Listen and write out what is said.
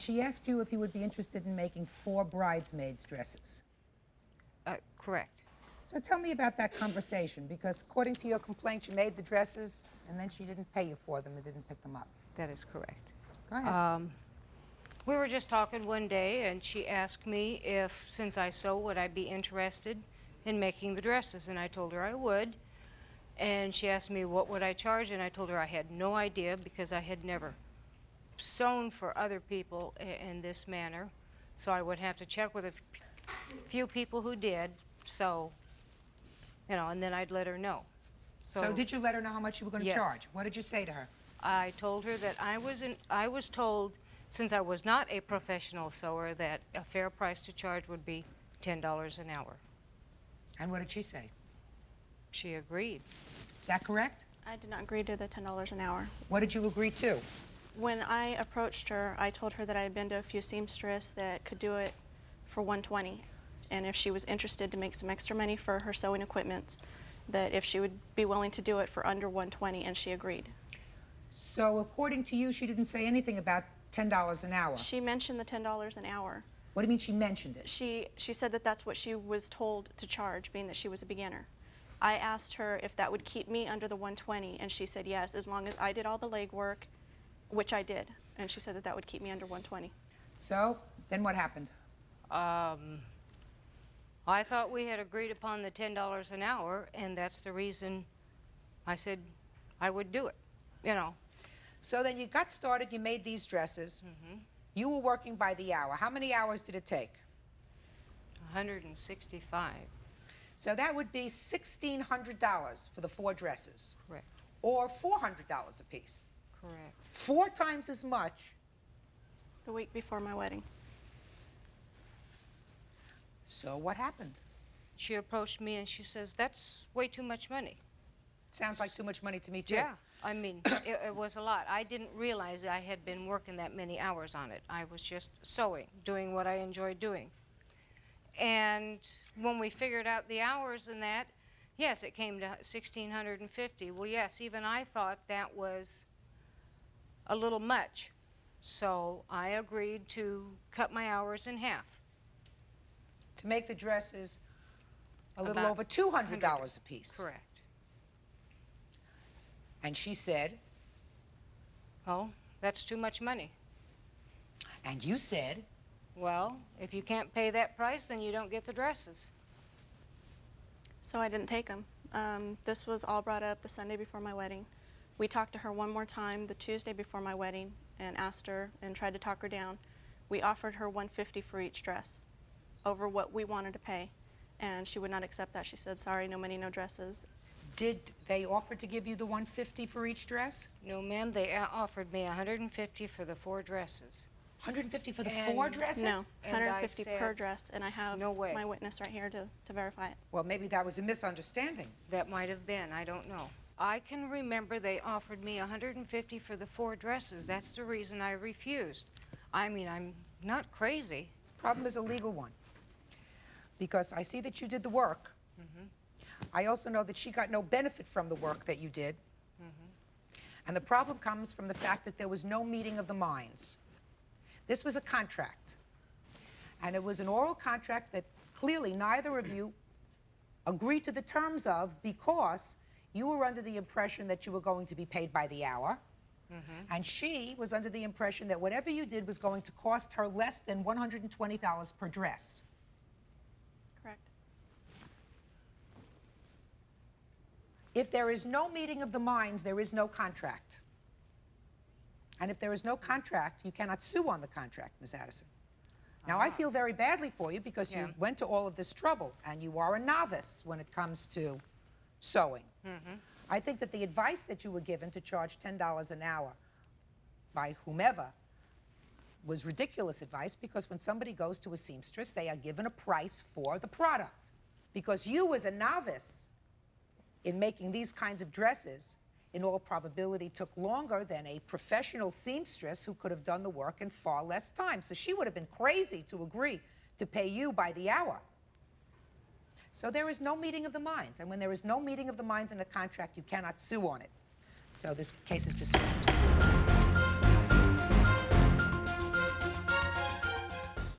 she asked you if you would be interested in making 4 bridesmaids' dresses. Correct. So tell me about that conversation, because according to your complaint, you made the dresses, and then she didn't pay you for them and didn't pick them up. That is correct. Go ahead. We were just talking one day, and she asked me if, since I sew, would I be interested in making the dresses, and I told her I would. And she asked me what would I charge, and I told her I had no idea because I had never sewn for other people in this manner. So I would have to check with a few people who did, so, you know, and then I'd let her know. So did you let her know how much you were going to Yes. charge? What did you say to her? I told her that I was told, since I was not a professional sewer, that a fair price to charge would be $10 an hour. And what did she say? She agreed. Is that correct? I did not agree to the $10 an hour. What did you agree to? When I approached her, I told her that I had been to a few seamstress that could do it for $120, and if she was interested to make some extra money for her sewing equipment, that if she would be willing to do it for under $120, and she agreed. So according to you, she didn't say anything about $10 an hour. She mentioned the $10 an hour. What do you mean she mentioned it? She said that that's what she was told to charge, being that she was a beginner. I asked her if that would keep me under the $120, and she said yes, as long as I did all the legwork, which I did, and she said that that would keep me under $120. So then what happened? I thought we had agreed upon the $10 an hour, and that's the reason I said I would do it, you know. So then you got started, you made these dresses. You were working by the hour. How many hours did it take? 165. So that would be $1,600 for the 4 dresses. Correct. Or $400 a piece. Correct. 4 times as much. The week before my wedding. So what happened? She approached me and she says, that's way too much money. Sounds like too much money to me, too. Yeah, I mean, it was a lot. I didn't realize I had been working that many hours on it. I was just sewing, doing what I enjoyed doing. And when we figured out the hours and that, yes, it came to $1,650. Well, yes, even I thought that was a little much. So I agreed to cut my hours in half. To make the dresses a little About over $200 a piece. Correct. And she said, Oh, that's too much money. and you said, Well, if you can't pay that price, then you don't get the dresses. So I didn't take them. This was all brought up the Sunday before my wedding. We talked to her one more time the Tuesday before my wedding and asked her and tried to talk her down. We offered her $150 for each dress over what we wanted to pay, and she would not accept that. She said, sorry, no money, no dresses. did they offer to give you the $150 for each dress? No, ma'am, they offered me $150 for the 4 dresses. $150 for the And- 4 dresses? No, And I 150 per said, dress, and I have "No way." my witness right here to verify it. Well, maybe that was a misunderstanding. That might have been, I don't know. I can remember they offered me $150 for the 4 dresses. That's the reason I refused. I mean, I'm not crazy. The problem is a legal one. Because I see that you did the work. I also know that she got no benefit from the work that you did. And the problem comes from the fact that there was no meeting of the minds. This was a contract. And it was an oral contract that clearly neither of you agreed to the terms of, because you were under the impression that you were going to be paid by the hour. And she was under the impression that whatever you did was going to cost her less than $120 per dress. Correct. If there is no meeting of the minds, there is no contract. And if there is no contract, you cannot sue on the contract, Ms. Addison. Now, I feel very badly for you because Yeah. you went to all of this trouble, and you are a novice when it comes to sewing. I think that the advice that you were given to charge $10 an hour by whomever was ridiculous advice, because when somebody goes to a seamstress, they are given a price for the product. Because you, as a novice in making these kinds of dresses, in all probability took longer than a professional seamstress who could have done the work in far less time. So she would have been crazy to agree to pay you by the hour. So there is no meeting of the minds. And when there is no meeting of the minds in a contract, you cannot sue on it. So this case is dismissed.